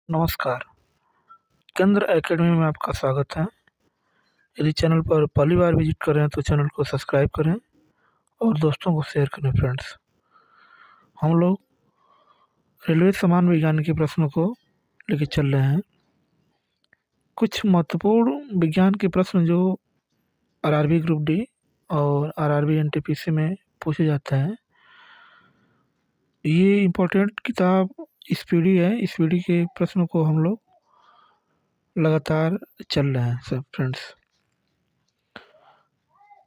नमस्कार। केंद्र एकेडमी में आपका स्वागत है। यदि चैनल पर पहली बार विजिट कर रहे हैं तो चैनल को सब्सक्राइब करें और दोस्तों को शेयर करें। फ्रेंड्स, हम लोग रेलवे सामान्य विज्ञान के प्रश्नों को लेकर चल रहे हैं। कुछ महत्वपूर्ण विज्ञान के प्रश्न जो आरआरबी ग्रुप डी और आरआरबी एनटीपीसी में पूछे जाते हैं। ये इम्पोर्टेंट किताब स्पीडी है। स्पीडी के प्रश्नों को हम लोग लगातार चल रहे हैं सब। फ्रेंड्स,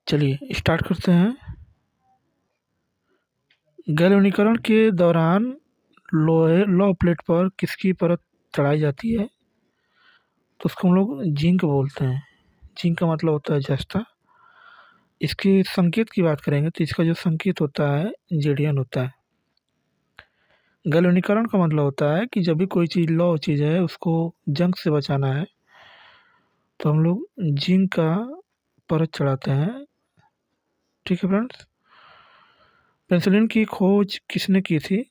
चलिए स्टार्ट करते हैं। गैल्वेनीकरण के दौरान लौह प्लेट पर किसकी परत चढ़ाई जाती है? तो उसको हम लोग जिंक बोलते हैं। जिंक का मतलब होता है जस्ता। इसके संकेत की बात करेंगे तो इसका जो संकेत होता है जेडियन होता है। गैल्वेनीकरण का मतलब होता है कि जब भी कोई चीज़ लौह चीज़ है उसको जंग से बचाना है तो हम लोग जिंक का परत चढ़ाते हैं। ठीक है फ्रेंड्स। पेंसिलिन की खोज किसने की थी?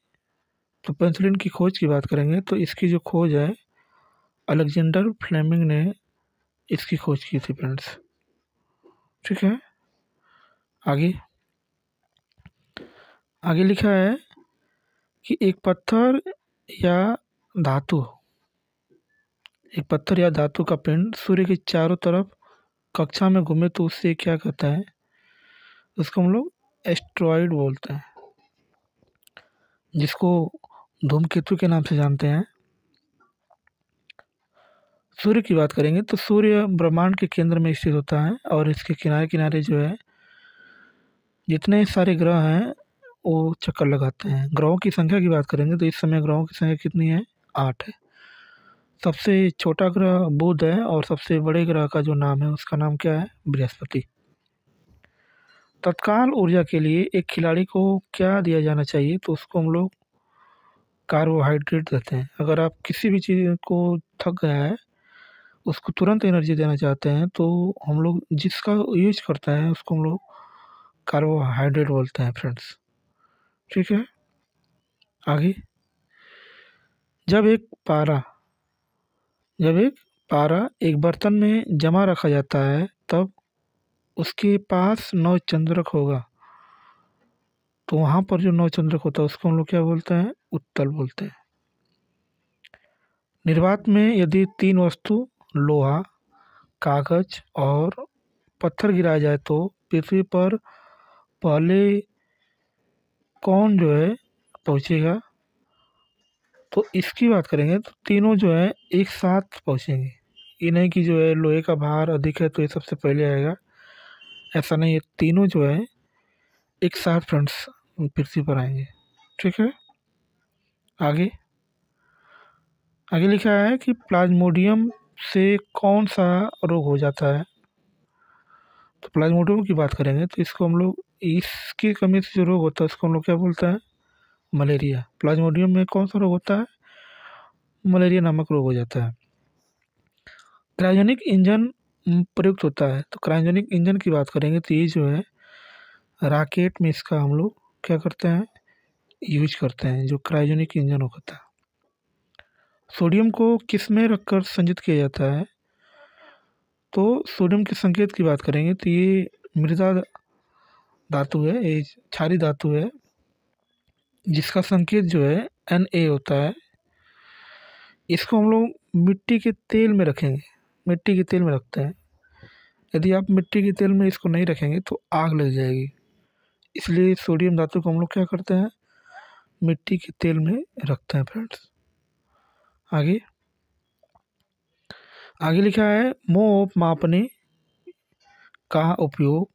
तो पेंसिलिन की खोज की बात करेंगे तो इसकी जो खोज है अलेक्जेंडर फ्लेमिंग ने इसकी खोज की थी। फ्रेंड्स, ठीक है। आगे आगे लिखा है कि एक पत्थर या धातु का पिंड सूर्य के चारों तरफ कक्षा में घूमे तो उससे क्या कहता है? उसको हम लोग एस्ट्रॉइड बोलते हैं, जिसको धूमकेतु के नाम से जानते हैं। सूर्य की बात करेंगे तो सूर्य ब्रह्मांड के केंद्र में स्थित होता है और इसके किनारे किनारे जो है जितने सारे ग्रह हैं वो चक्कर लगाते हैं। ग्रहों की संख्या की बात करेंगे तो इस समय ग्रहों की संख्या कितनी है? 8 है। सबसे छोटा ग्रह बुध है और सबसे बड़े ग्रह का जो नाम है उसका नाम क्या है? बृहस्पति। तत्काल ऊर्जा के लिए एक खिलाड़ी को क्या दिया जाना चाहिए? तो उसको हम लोग कार्बोहाइड्रेट देते हैं। अगर आप किसी भी चीज़ को थक गया है उसको तुरंत एनर्जी देना चाहते हैं तो हम लोग जिसका यूज करते हैं उसको हम लोग कार्बोहाइड्रेट बोलते हैं। फ्रेंड्स, ठीक है। आगे जब एक पारा एक बर्तन में जमा रखा जाता है तब उसके पास 9 चंद्रक होगा। तो वहाँ पर जो 9 चंद्रक होता है उसको हम लोग क्या बोलते हैं? उत्तल बोलते हैं। निर्वात में यदि 3 वस्तु लोहा, कागज और पत्थर गिराया जाए तो पृथ्वी पर पहले कौन जो है पहुँचेगा? तो इसकी बात करेंगे तो तीनों जो है एक साथ पहुँचेंगे। ये नहीं कि जो है लोहे का भार अधिक है तो ये सबसे पहले आएगा, ऐसा नहीं है। तीनों जो है एक साथ फ्रेंड्स पृथ्वी पर आएंगे। ठीक है। आगे आगे लिखा है कि प्लाज्मोडियम से कौन सा रोग हो जाता है? तो प्लाज्मोडियम की बात करेंगे तो इसको हम लोग इसकी कमी से जो रोग होता है उसको हम लोग क्या बोलते हैं? मलेरिया। प्लाज्मोडियम में कौन सा रोग होता है? मलेरिया नामक रोग हो जाता है। क्रायोजेनिक इंजन प्रयुक्त होता है। तो क्रायोजेनिक इंजन की बात करेंगे तो ये जो है रॉकेट में इसका हम लोग क्या करते हैं? यूज करते हैं, जो क्रायोजेनिक इंजन होता है। सोडियम को किस में रखकर संचित किया जाता है? तो सोडियम के संकेत की बात करेंगे तो ये मृदा धातु है, ये क्षारीय धातु है जिसका संकेत जो है Na होता है। इसको हम लोग मिट्टी के तेल में रखेंगे, मिट्टी के तेल में रखते हैं। यदि आप मिट्टी के तेल में इसको नहीं रखेंगे तो आग लग जाएगी, इसलिए सोडियम धातु को हम लोग क्या करते हैं? मिट्टी के तेल में रखते हैं। फ्रेंड्स, आगे आगे लिखा है मोप मापने का उपयोग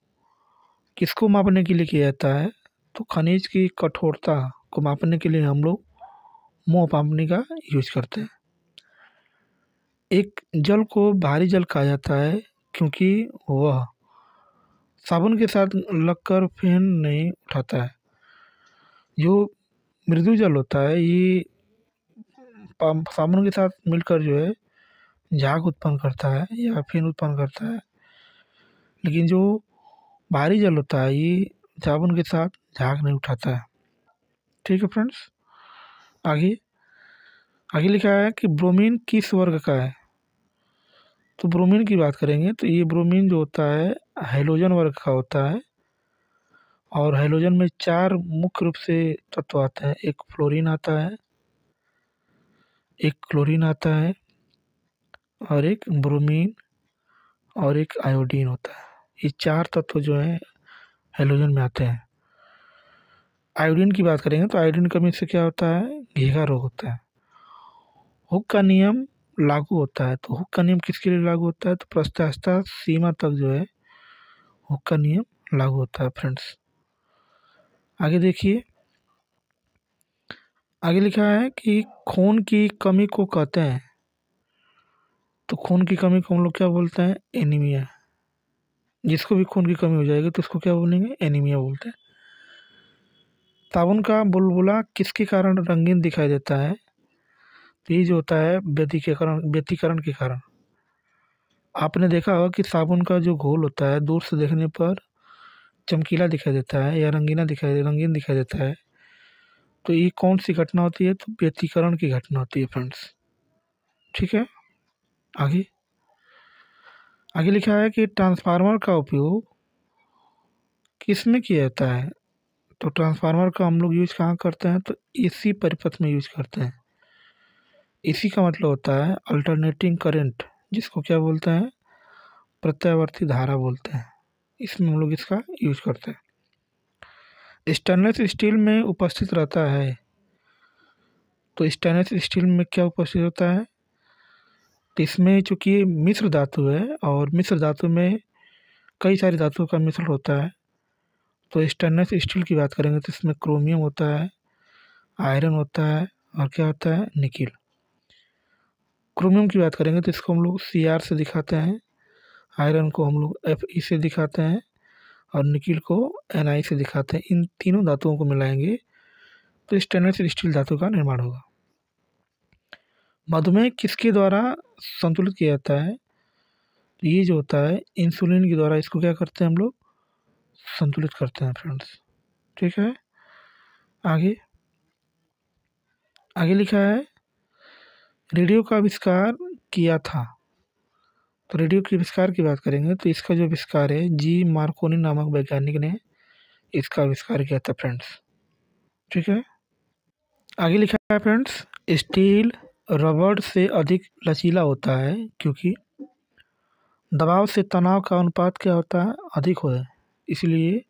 किसको मापने के लिए किया जाता है? तो खनिज की कठोरता को मापने के लिए हम लोग मोप मापने का यूज करते हैं। एक जल को भारी जल कहा जाता है क्योंकि वह साबुन के साथ लगकर फेन नहीं उठाता है। जो मृदु जल होता है ये साबुन के साथ मिलकर जो है झाग उत्पन्न करता है या फेन उत्पन्न करता है, लेकिन जो भारी जल होता है ये साबुन के साथ झाग नहीं उठाता है। ठीक है फ्रेंड्स। आगे आगे लिखा है कि ब्रोमीन किस वर्ग का है। तो ब्रोमीन की बात करेंगे तो ये ब्रोमीन जो होता है हैलोजन वर्ग का होता है। और हैलोजन में 4 मुख्य रूप से तत्व आते हैं। एक फ्लोरीन आता है, एक क्लोरीन आता है, और एक ब्रोमीन, और एक आयोडीन होता है। ये 4 तत्व जो हैं हैलोजन में आते हैं। आयोडीन की बात करेंगे तो आयोडीन कमी से क्या होता है, घेघा रोग होता है। हुक का नियम लागू होता है। तो हुक का नियम किसके लिए लागू होता है, तो प्रत्यास्था सीमा तक जो है हुक का नियम लागू होता है फ्रेंड्स। आगे देखिए, आगे लिखा है कि खून की कमी को कहते हैं। तो खून की कमी को हम लोग क्या बोलते हैं, एनीमिया। जिसको भी खून की कमी हो जाएगी तो उसको क्या बोलेंगे, एनीमिया बोलते हैं। साबुन का बुलबुला किसके कारण रंगीन दिखाई देता है। तो ये जो होता है व्यतिकरण के कारण। आपने देखा होगा कि साबुन का जो घोल होता है दूर से देखने पर चमकीला दिखाई देता है या रंगीन दिखाई देता है। तो ये कौन सी घटना होती है, तो व्यतिकरण की घटना होती है फ्रेंड्स। ठीक है। आगे आगे लिखा है कि ट्रांसफार्मर का उपयोग किस में किया जाता है। तो ट्रांसफार्मर का हम लोग यूज कहाँ करते हैं, तो एसी परिपथ में यूज करते हैं। एसी का मतलब होता है अल्टरनेटिंग करंट, जिसको क्या बोलते हैं, प्रत्यावर्ती धारा बोलते हैं। इसमें हम लोग इसका यूज करते हैं। स्टेनलेस स्टील में उपस्थित रहता है। तो स्टेनलेस स्टील में क्या उपस्थित होता है, तो इसमें चूंकि मिश्र धातु है और मिश्र धातु में कई सारी धातुओं का मिश्रण होता है। तो स्टेनलेस स्टील की बात करेंगे तो इसमें क्रोमियम होता है, आयरन होता है, और क्या होता है, निकिल। क्रोमियम की बात करेंगे तो इसको हम लोग Cr से दिखाते हैं, आयरन को हम लोग Fe से दिखाते हैं, और निकिल को Ni से दिखाते हैं। इन तीनों धातुओं को मिलाएंगे तो स्टेनलेस स्टील धातु का निर्माण होगा। मधुमेह किसके द्वारा संतुलित किया जाता है। तो ये जो होता है इंसुलिन के द्वारा इसको क्या करते हैं हम लोग, संतुलित करते हैं फ्रेंड्स। ठीक है। आगे आगे लिखा है रेडियो का आविष्कार किया था। तो रेडियो के आविष्कार की बात करेंगे तो इसका जो आविष्कार है जी मार्कोनी नामक वैज्ञानिक ने इसका आविष्कार किया था फ्रेंड्स। ठीक है। आगे लिखा है फ्रेंड्स, स्टील रबड़ से अधिक लचीला होता है क्योंकि दबाव से तनाव का अनुपात क्या होता है, अधिक हो है। इसलिए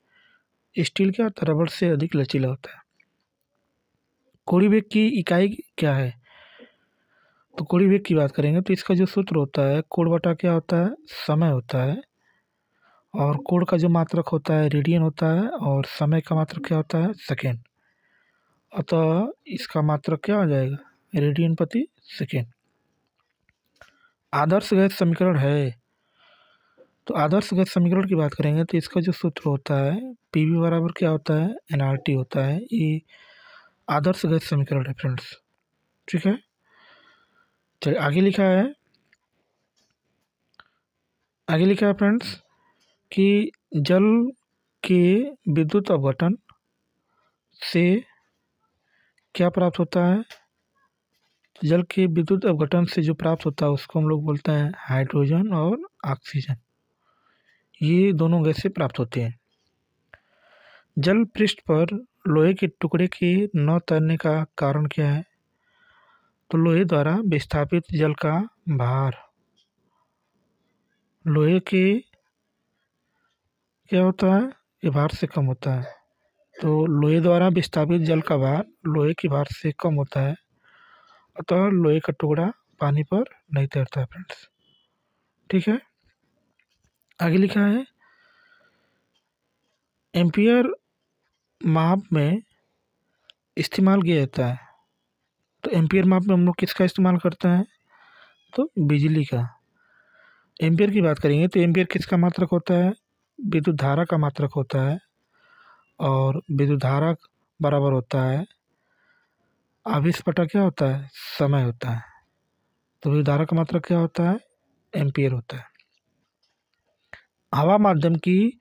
स्टील क्या होता है, रबड़ से अधिक लचीला होता है। कोड़ी वेग की इकाई क्या है। तो कोड़ी वेग की बात करेंगे तो इसका जो सूत्र होता है, कोण बटा क्या होता है, समय होता है। और कोण का जो मात्रक होता है रेडियन होता है, और समय का मात्रक क्या होता है, सेकेंड। अतः इसका मात्रक क्या हो जाएगा, रेडियन प्रति सेकेंड। आदर्श गैस समीकरण है। तो आदर्श गैस समीकरण की बात करेंगे तो इसका जो सूत्र होता है पीवी बराबर क्या होता है, एनआरटी होता है। ये आदर्श गैस समीकरण है फ्रेंड्स। ठीक है। चलिए आगे लिखा है फ्रेंड्स कि जल के विद्युत अपघटन से क्या प्राप्त होता है। जल के विद्युत अपघटन से जो प्राप्त होता है उसको हम लोग बोलते हैं हाइड्रोजन और ऑक्सीजन। ये दोनों गैस से प्राप्त होते हैं। जल पृष्ठ पर लोहे के टुकड़े के न तैरने का कारण क्या है। तो लोहे द्वारा विस्थापित जल का भार, लोहे के क्या होता है, ये भार से कम होता है। तो लोहे द्वारा विस्थापित जल का भार लोहे के भार से कम होता है, अतः लोहे का टुकड़ा पानी पर नहीं तैरता है फ्रेंड्स। ठीक है। आगे लिखा है एम्पियर माप में इस्तेमाल किया जाता है। तो एम्पियर माप में हम लोग किसका इस्तेमाल करते हैं, तो बिजली का। एम्पियर की बात करेंगे तो एम्पियर किसका मात्रक होता है, विद्युत धारा का मात्रक होता है। और विद्युत धारा बराबर होता है आवेश बटा क्या होता है, समय होता है। तो विद्युत धारा का मात्रक क्या होता है, एम्पियर होता है। हवा माध्यम की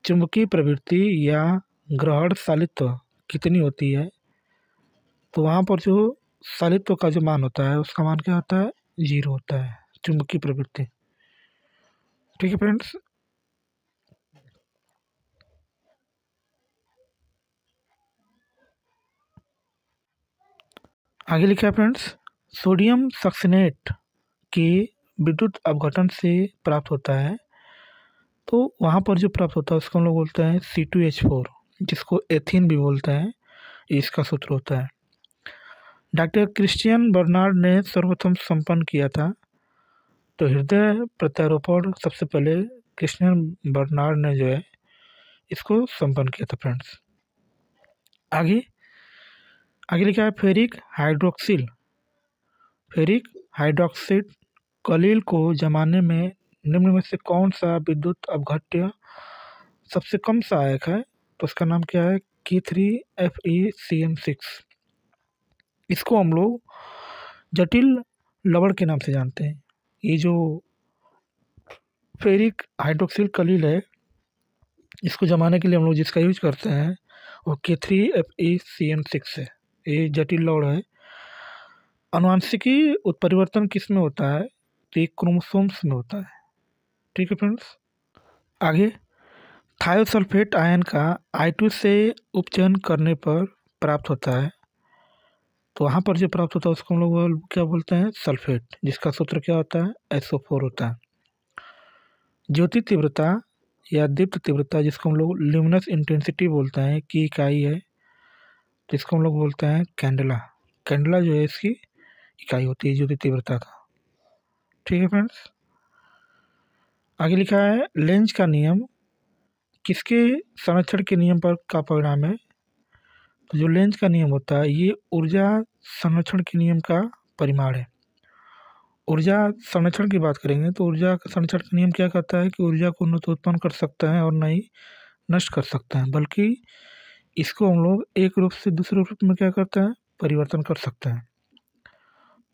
चुंबकीय प्रवृत्ति या ग्रहणशालित्व कितनी होती है। तो वहाँ पर जो सालित्व का जो मान होता है उसका मान क्या होता है, 0 होता है, चुंबकीय प्रवृत्ति। ठीक है फ्रेंड्स। आगे लिखा है फ्रेंड्स, सोडियम सक्सीनेट के विद्युत अपघटन से प्राप्त होता है, तो वहाँ पर जो प्राप्त होता है उसको हम लोग बोलते हैं C2H4, जिसको एथीन भी बोलते हैं, ये इसका सूत्र होता है। डॉक्टर क्रिश्चियन बर्नार्ड ने सर्वप्रथम संपन्न किया था, तो हृदय प्रत्यारोपण सबसे पहले क्रिश्चियन बर्नार्ड ने जो है इसको संपन्न किया था फ्रेंड्स। आगे आगे लिखा है फेरिक हाइड्रोक्साइड कलील को जमाने में निम्न में से कौन सा विद्युत अपघट्य सबसे कम सहायक है, तो उसका नाम क्या है, K3FeCN6। इसको हम लोग जटिल लवण के नाम से जानते हैं। ये जो फेरिक हाइड्रोक्सिल कलील है, इसको जमाने के लिए हम लोग जिसका यूज करते हैं वो K3FeCN6 है। ये जटिल लवण है। आनुवंशिकी उत्परिवर्तन किस में होता है, तो ये क्रोमोसोम्स में होता है। ठीक है फ्रेंड्स। आगे थायोसल्फेट आयन का I2 से उपचयन करने पर प्राप्त होता है, तो वहाँ पर जो प्राप्त होता है उसको हम लोग क्या बोलते हैं, सल्फेट, जिसका सूत्र क्या होता है, SO4 होता है। ज्योति तीव्रता या दीप्त तीव्रता, जिसको हम लोग ल्यूमिनस इंटेंसिटी बोलते हैं, की इकाई है, जिसको हम लोग बोलते हैं कैंडला। कैंडला जो है इसकी इकाई होती है ज्योति तीव्रता का। ठीक है फ्रेंड्स। आगे लिखा है लेंज का नियम किसके संरक्षण के नियम पर का परिणाम है, तो जो लेंज का नियम होता है ये ऊर्जा संरक्षण के नियम का परिमाण है। ऊर्जा संरक्षण की बात करेंगे तो ऊर्जा संरक्षण का नियम क्या कहता है कि ऊर्जा को न तो उत्पन्न कर सकता है और न ही नष्ट कर सकता है, बल्कि इसको हम लोग एक रूप से दूसरे रूप में क्या करते हैं, परिवर्तन कर सकते हैं।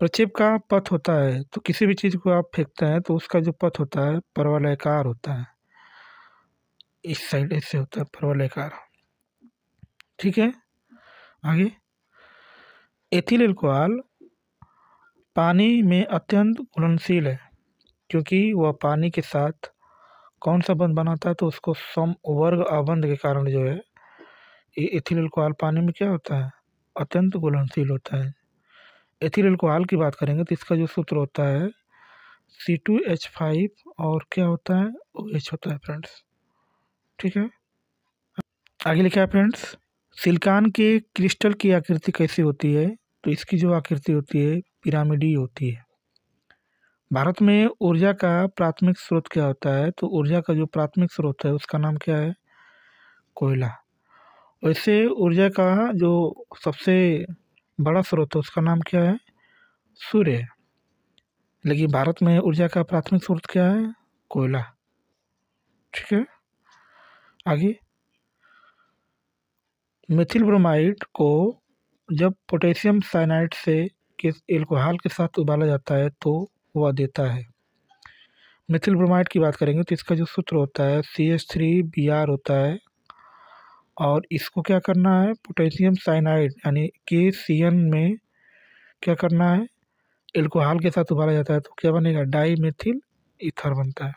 प्रक्षेप का पथ होता है, तो किसी भी चीज़ को आप फेंकते हैं तो उसका जो पथ होता है परवलयाकार होता है, इस साइड ऐसे होता है परवलयाकार। ठीक है। आगे एथिल अल्कोहल पानी में अत्यंत घुलनशील है, क्योंकि वह पानी के साथ कौन सा बंध बनाता है, तो उसको समवर्ग अबंध के कारण जो है ये एथिल अल्कोहल पानी में क्या होता है, अत्यंत घुलनशील होता है। एथिल अल्कोहल की बात करेंगे तो इसका जो सूत्र होता है C2H5 और क्या होता है, OH होता है फ्रेंड्स। ठीक है। आगे लिखा है फ्रेंड्स, सिलिकॉन के क्रिस्टल की आकृति कैसी होती है, तो इसकी जो आकृति होती है पिरामिडी होती है। भारत में ऊर्जा का प्राथमिक स्रोत क्या होता है, तो ऊर्जा का जो प्राथमिक स्रोत है उसका नाम क्या है, कोयला। वैसे ऊर्जा का जो सबसे बड़ा स्रोत है उसका नाम क्या है, सूर्य है। लेकिन भारत में ऊर्जा का प्राथमिक स्रोत क्या है, कोयला। ठीक है। आगे मिथिल ब्रोमाइड को जब पोटेशियम साइनाइड से के एल्कोहल के साथ उबाला जाता है तो वह देता है। मिथिल ब्रोमाइड की बात करेंगे तो इसका जो सूत्र होता है CH3Br होता है, और इसको क्या करना है, पोटेशियम साइनाइड यानी KCN में क्या करना है, एल्कोहल के साथ उबाला जाता है तो क्या बनेगा, डाई मेथिल ईथर बनता है।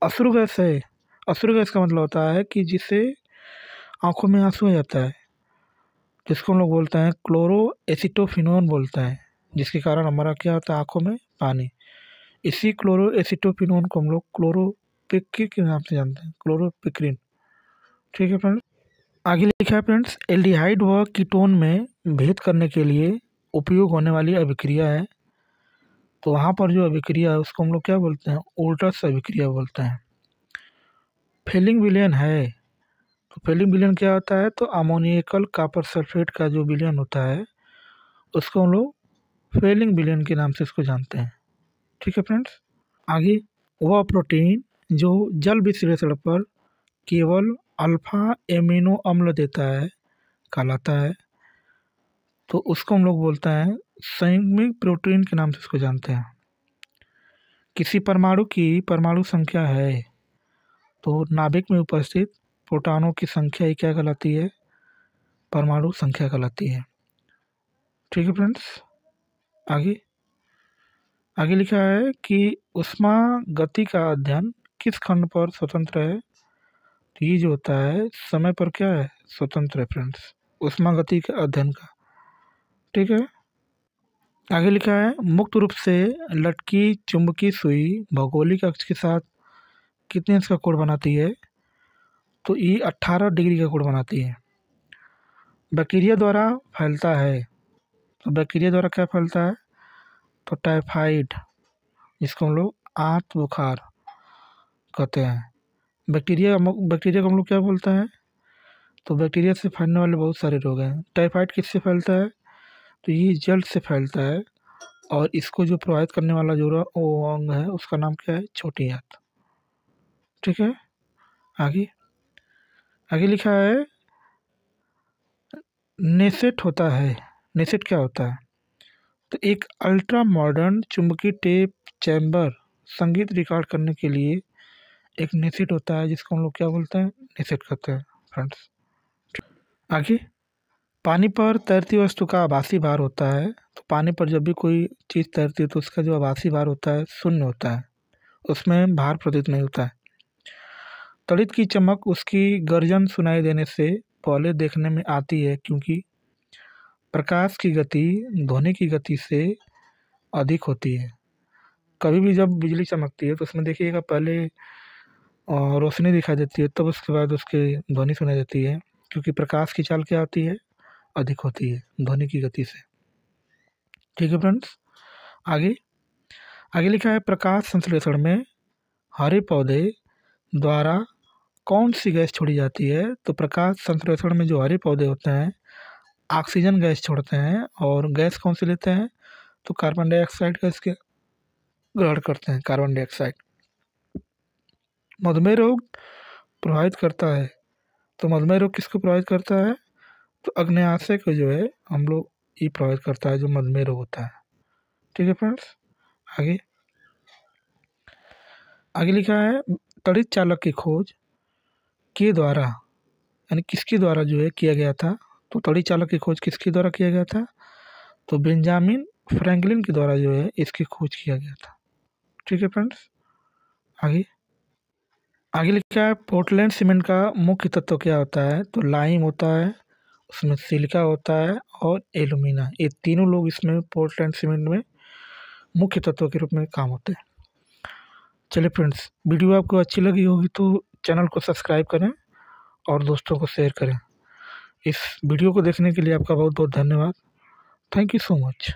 अश्रु गैस है, अश्रु गैस का मतलब होता है कि जिससे आंखों में आंसू आ जाता है, जिसको हम लोग बोलते हैं क्लोरो एसिटोफिनोन बोलते हैं, जिसके कारण हमारा क्या होता है, आंखों में पानी। इसी क्लोरो एसिटोफिनोन को हम लोग क्लोरोपिक्री के नाम से जानते हैं, क्लोरोपिक्रिन। ठीक है फ्रेंड्स। आगे लिखा है फ्रेंड्स, एल्डिहाइड व कीटोन में भेद करने के लिए उपयोग होने वाली अभिक्रिया है, तो वहाँ पर जो अभिक्रिया है उसको हम लोग क्या बोलते हैं, ओल्टर्स अभिक्रिया बोलते हैं। फेलिंग विलयन है, तो फेलिंग विलयन क्या होता है, तो अमोनियकल कॉपर सल्फेट का जो विलयन होता है उसको हम लोग फेलिंग विलयन के नाम से इसको जानते हैं। ठीक है फ्रेंड्स। आगे वह प्रोटीन जो जल विश्लेषण पर केवल अल्फा एमिनो अम्ल देता है कहलाता है, तो उसको हम लोग बोलते हैं संयुग्मिक प्रोटीन के नाम से इसको जानते हैं। किसी परमाणु की परमाणु संख्या है, तो नाभिक में उपस्थित प्रोटॉनों की संख्या ही क्या कहलाती है, परमाणु संख्या कहलाती है। ठीक है फ्रेंड्स। आगे आगे लिखा है कि ऊष्मा गति का अध्ययन किस खंड पर स्वतंत्र है। तो ये जो होता है समय पर क्या है, स्वतंत्र है फ्रेंड्स, ऊष्मा गति के अध्ययन का। ठीक है। आगे लिखा है मुक्त रूप से लटकी चुंबकीय सुई भौगोलिक अक्ष के साथ कितने इंच का कोण बनाती है। तो ये 18 डिग्री का कोण बनाती है। बैक्टीरिया द्वारा फैलता है। तो बैक्टीरिया द्वारा क्या फैलता है, तो टाइफाइड, जिसको हम लोग आंत बुखार कहते हैं। बैक्टीरिया को हम लोग क्या बोलते हैं, तो बैक्टीरिया से फैलने वाले बहुत सारे रोग हैं। टाइफाइड किससे फैलता है, तो ये जल्द से फैलता है, और इसको जो प्रभावित करने वाला जो वो अंग है उसका नाम क्या है, छोटी आंत। ठीक है। आगे आगे लिखा है नेसेट होता है। नेसेट क्या होता है, तो एक अल्ट्रा मॉडर्न चुंबकीय टेप चैम्बर संगीत रिकॉर्ड करने के लिए एक नेसेट होता है, जिसको हम लोग क्या बोलते हैं, नेसेट कहते हैं फ्रेंड्स। आगे पानी पर तैरती वस्तु का आभासी भार होता है। तो पानी पर जब भी कोई चीज़ तैरती है तो उसका जो आभासी भार होता है शून्य होता है, उसमें भार प्रतीत नहीं होता है। तड़ित की चमक उसकी गर्जन सुनाई देने से पहले देखने में आती है, क्योंकि प्रकाश की गति ध्वनि की गति से अधिक होती है। कभी भी जब बिजली चमकती है तो उसमें देखिएगा पहले रोशनी दिखाई देती है, तब उसके बाद उसकी ध्वनि सुनाई देती है, क्योंकि प्रकाश की चाल क्या होती है, अधिक होती है ध्वनि की गति से। ठीक है फ्रेंड्स। आगे आगे लिखा है प्रकाश संश्लेषण में हरे पौधे द्वारा कौन सी गैस छोड़ी जाती है। तो प्रकाश संश्लेषण में जो हरे पौधे होते हैं ऑक्सीजन गैस छोड़ते हैं, और गैस कौन सी लेते हैं, तो कार्बन डाइऑक्साइड गैस के ग्रहण करते हैं, कार्बन डाइऑक्साइड। मधुमेह रोग प्रभावित करता है। तो मधुमेह रोग किसको प्रभावित करता है, तो अग्न्याशय को जो है हम लोग ये प्रभावित करता है, जो मधुमेह रोग होता है। ठीक है फ्रेंड्स। आगे आगे लिखा है तड़ित चालक की खोज के द्वारा, यानी किसके द्वारा जो है किया गया था। तो तड़ित चालक की खोज किसके द्वारा किया गया था, तो बेंजामिन फ्रैंकलिन के द्वारा जो है इसकी खोज किया गया था। ठीक है फ्रेंड्स। आगे आगे लिखा है पोर्टलैंड सीमेंट का मुख्य तत्व क्या होता है। तो लाइम होता है, उसमें सिलिका होता है, और एलुमिना, ये तीनों लोग इसमें पोर्टलैंड सीमेंट में मुख्य तत्व के रूप में काम होते हैं। चलिए फ्रेंड्स, वीडियो आपको अच्छी लगी होगी तो चैनल को सब्सक्राइब करें और दोस्तों को शेयर करें। इस वीडियो को देखने के लिए आपका बहुत बहुत धन्यवाद। Thank you so much.